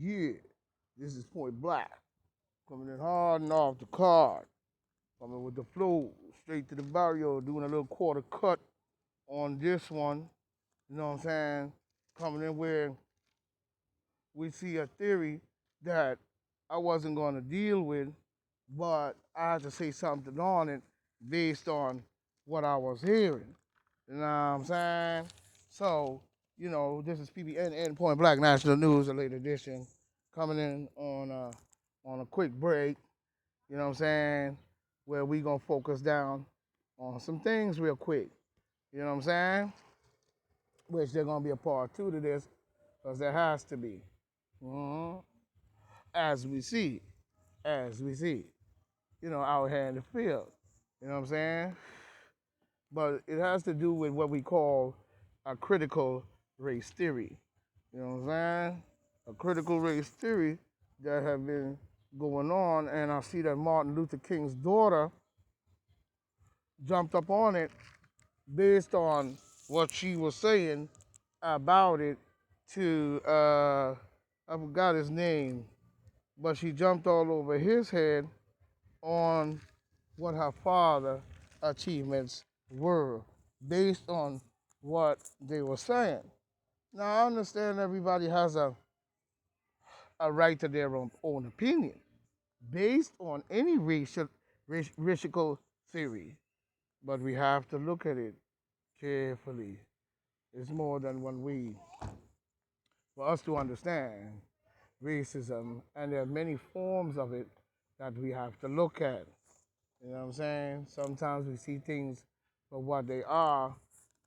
Yeah, this is Point Black. Coming in hard and off the card. Coming with the flow, straight to the barrio, doing a little quarter cut on this one. You know what I'm saying? Coming in where we see a theory that I wasn't going to deal with, but I had to say something on it based on what I was hearing. You know what I'm saying? So, this is PBN Point Black National News, a late edition, coming in on a quick break. You know what I'm saying? Where we gonna focus down on some things real quick. You know what I'm saying? Which there's gonna be a part two to this, because there has to be. hmm As we see, as we see, out here in the field. You know what I'm saying? But it has to do with what we call a critical race theory. You know what I'm saying? A critical race theory that have been going on, and I see that Martin Luther King's daughter jumped up on it based on what she was saying about it to I forgot his name, but she jumped all over his head on what her father achievements were based on what they were saying. Now I understand everybody has a right to their own opinion based on any racial theory, but we have to look at it carefully. It's more than one way for us to understand racism, and there are many forms of it that we have to look at. You know what I'm saying? Sometimes we see things for what they are,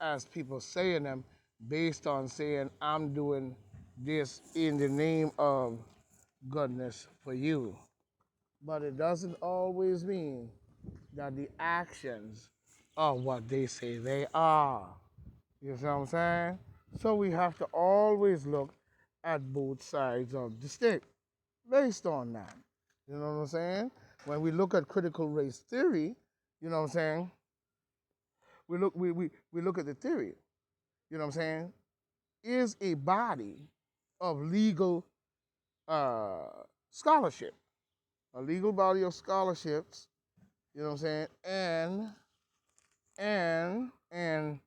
as people saying them, based on saying, I'm doing this in the name of goodness for you. But it doesn't always mean that the actions are what they say they are. You see what I'm saying? So we have to always look at both sides of the stick based on that. You know what I'm saying? When we look at critical race theory, you know what I'm saying? We look at the theory, you know what I'm saying? Is a body of legal uh, scholarship, a legal body of scholarships, you know what I'm saying, and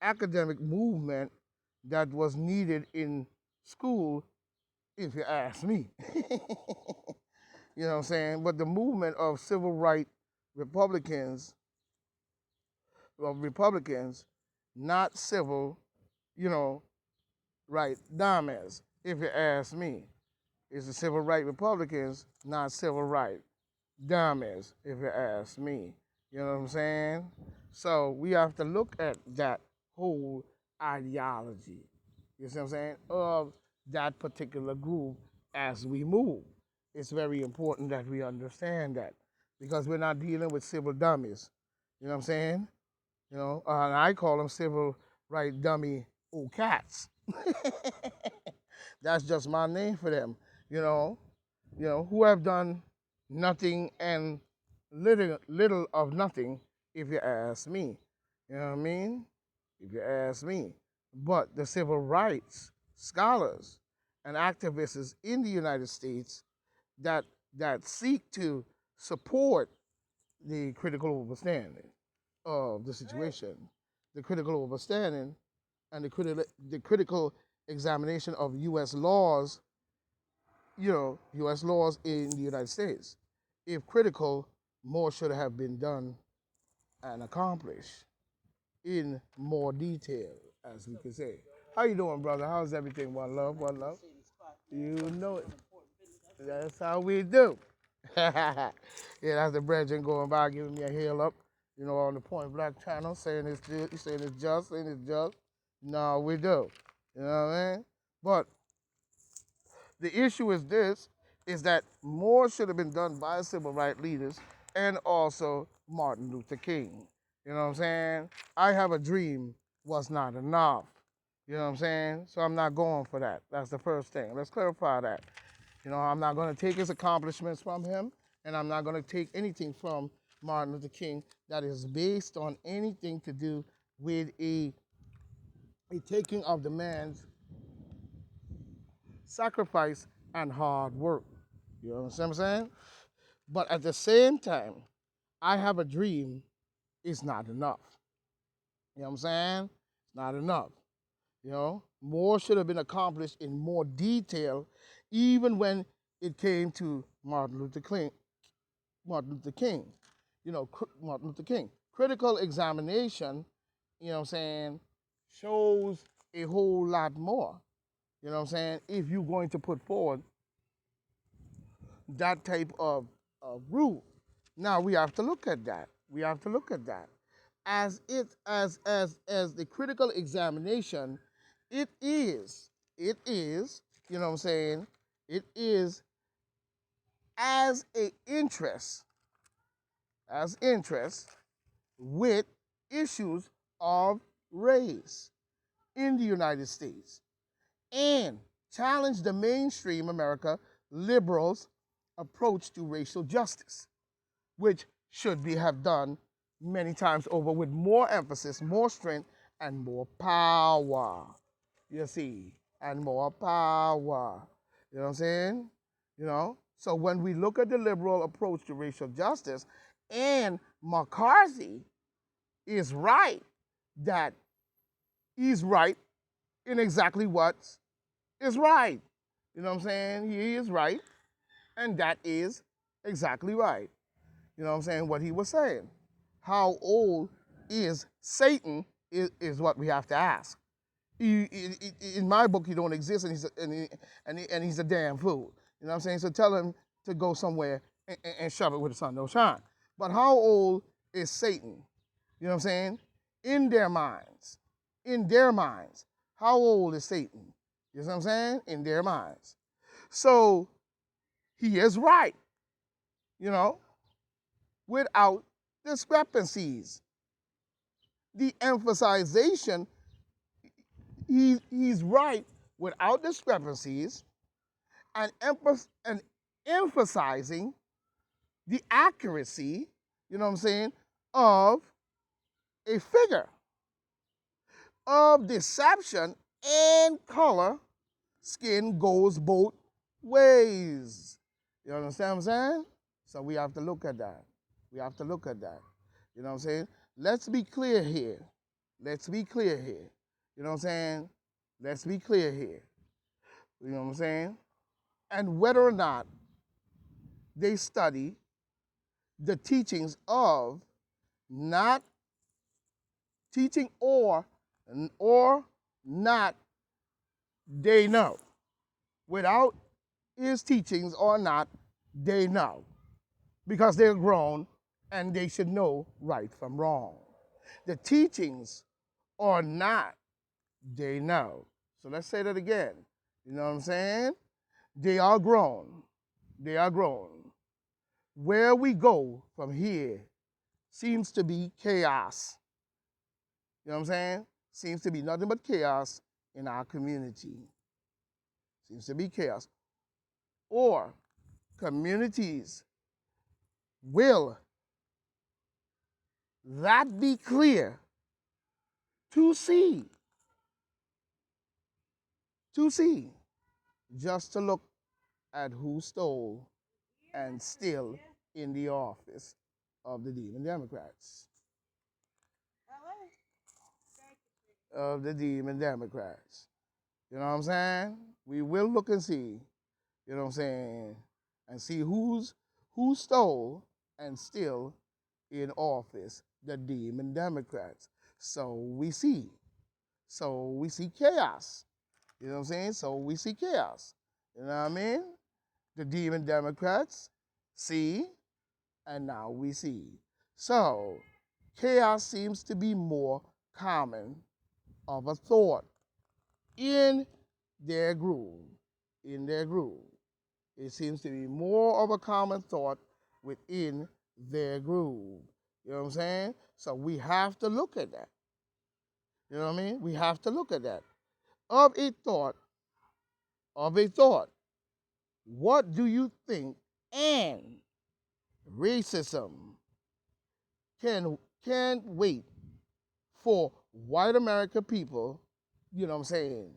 academic movement that was needed in school, if you ask me. You know what I'm saying? But the movement of civil rights Republicans, not civil, you know, right dumbass, if you ask me. It's the civil rights Republicans, not civil rights dumbass, if you ask me. You know what I'm saying? So we have to look at that whole ideology, you see what I'm saying, of that particular group as we move. It's very important that we understand that, because we're not dealing with civil dummies. You know what I'm saying? And I call them civil right dummy old cats. That's just my name for them. You know, who have done nothing and little of nothing, if you ask me. You know what I mean? If you ask me. But the civil rights scholars and activists in the United States that seek to support the critical understanding of the situation, the critical understanding, and the critical examination of U.S. laws, U.S. laws in the United States. If critical, more should have been done and accomplished in more detail, as we could say. How you doing, brother? How's everything? One love, one love. You know it. That's how we do. Yeah, that's the brethren going by giving me a hail up, on the Point Black channel, saying saying it's just, saying it's just. No, we do. You know what I mean? But the issue is that more should have been done by civil rights leaders and also Martin Luther King. You know what I'm saying? I have a dream was not enough. You know what I'm saying? So I'm not going for that. That's the first thing. Let's clarify that. I'm not going to take his accomplishments from him, and I'm not going to take anything from Martin Luther King that is based on anything to do with a taking of the man's sacrifice and hard work. You understand what I'm saying? But at the same time, I have a dream is not enough. You know what I'm saying? It's not enough. More should have been accomplished in more detail, even when it came to Martin Luther King. Martin Luther King. Martin Luther King. Critical examination, you know what I'm saying, shows a whole lot more. You know what I'm saying? If you're going to put forward that type of rule. Now we have to look at that. We have to look at that. As the critical examination, it is, you know what I'm saying, it is as a interest with issues of race in the United States and challenge the mainstream America liberals' approach to racial justice, which should be have done many times over with more emphasis, more strength, and more power. You see, and more power. You know what I'm saying? So when we look at the liberal approach to racial justice, and McCarthy is right that he's right in exactly what is right. You know what I'm saying? He is right, and that is exactly right. You know what I'm saying? What he was saying. How old is Satan is what we have to ask. In my book, he don't exist, and he's a damn fool. You know what I'm saying? So tell him to go somewhere and shove it where the sun don't shine. But how old is Satan? You know what I'm saying? In their minds. In their minds. How old is Satan? You know what I'm saying? In their minds. So he is right, without discrepancies. The emphasization, he's right without discrepancies and, and emphasizing the accuracy, you know what I'm saying, of a figure of deception and color. Skin goes both ways. You understand what I'm saying? So we have to look at that. We have to look at that. You know what I'm saying? Let's be clear here. Let's be clear here. You know what I'm saying? Let's be clear here. You know what I'm saying? And whether or not they study the teachings of not teaching or not, they know. Without his teachings or not, they know. Because they're grown and they should know right from wrong. The teachings or not, they know. So let's say that again. You know what I'm saying? They are grown. They are grown. Where we go from here seems to be chaos. You know what I'm saying? Seems to be nothing but chaos in our community. Seems to be chaos. Or communities will that be clear to see, just to look at who stole and still in the office of the Demon Democrats. Of the Demon Democrats. You know what I'm saying? We will look and see, you know what I'm saying, and see who stole and still in office, the Demon Democrats. So we see chaos. You know what I'm saying? So we see chaos. You know what I mean? The Demon Democrats see, and now we see. So chaos seems to be more common of a thought in their groove. In their groove. It seems to be more of a common thought within their groove. You know what I'm saying? So we have to look at that. You know what I mean? We have to look at that. Of a thought, what do you think and racism can wait for white America people, you know what I'm saying,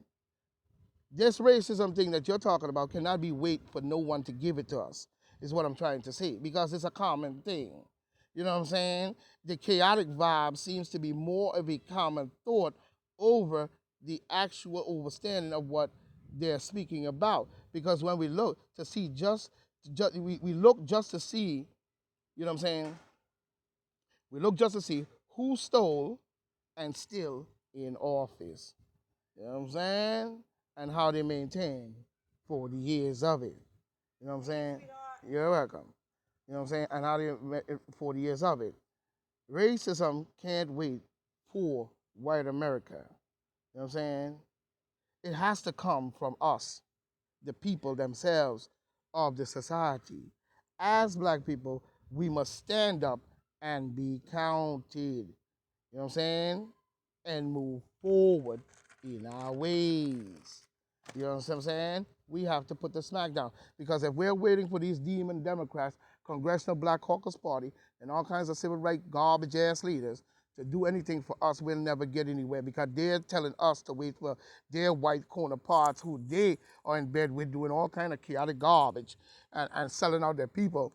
This racism thing that you're talking about cannot be wait for no one to give it to us, is what I'm trying to say, because it's a common thing. You know what I'm saying? The chaotic vibe seems to be more of a common thought over the actual understanding of what they're speaking about. Because when we look to see we look just to see, you know what I'm saying? We look just to see who stole and still in office. You know what I'm saying? And how they maintain 40 years of it. You know what I'm saying? You're welcome. You know what I'm saying? And how they 40 years of it. Racism can't wait for white America. You know what I'm saying? It has to come from us, the people themselves of the society. As black people, we must stand up and be counted. You know what I'm saying? And move forward in our ways. You know what I'm saying? We have to put the smack down. Because if we're waiting for these demon Democrats, Congressional Black Caucus Party, and all kinds of civil rights garbage ass leaders to do anything for us, we'll never get anywhere, because they're telling us to wait for their white counterparts who they are in bed with doing all kind of chaotic garbage and selling out their people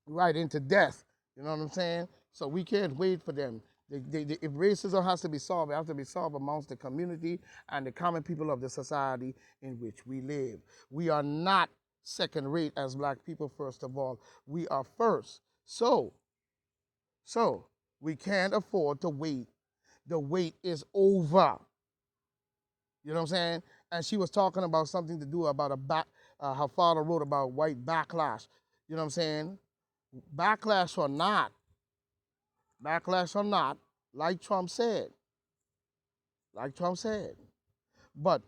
right into death. You know what I'm saying? So we can't wait for them. If racism has to be solved, it has to be solved amongst the community and the common people of the society in which we live. We are not second rate as black people, first of all. We are first. So we can't afford to wait. The wait is over. You know what I'm saying? And she was talking about something to do about her father wrote about white backlash. You know what I'm saying? Backlash or not, like Trump said, but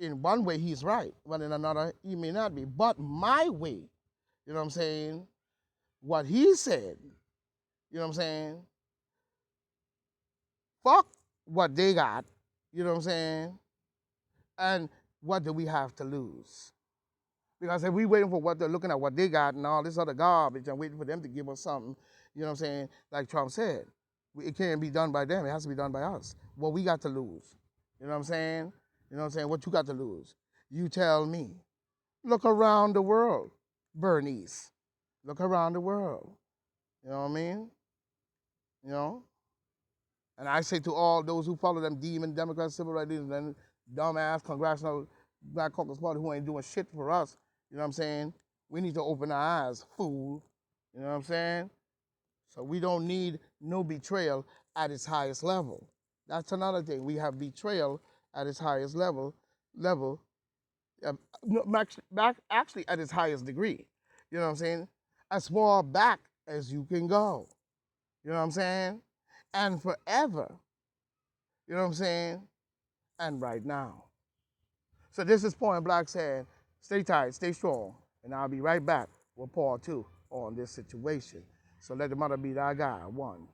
in one way he's right, but in another he may not be. But my way, you know what I'm saying, what he said, you know what I'm saying, fuck what they got, you know what I'm saying, and what do we have to lose? Because if we waiting for what they're looking at, what they got and all this other garbage and waiting for them to give us something, you know what I'm saying, like Trump said, it can't be done by them, it has to be done by us. What we got to lose, you know what I'm saying? You know what I'm saying? What you got to lose? You tell me. Look around the world, Bernice. Look around the world. You know what I mean? You know? And I say to all those who follow them demon Democrats, civil rights leaders, and dumbass Congressional Black Caucus Party who ain't doing shit for us, you know what I'm saying? We need to open our eyes, fool. You know what I'm saying? So we don't need no betrayal at its highest level. That's another thing. We have betrayal at its highest level, actually at its highest degree. You know what I'm saying? As far back as you can go. You know what I'm saying? And forever. You know what I'm saying? And right now. So this is Point Blank saying, stay tight, stay strong, and I'll be right back with part 2 on this situation. So let the mother be thy God. 1.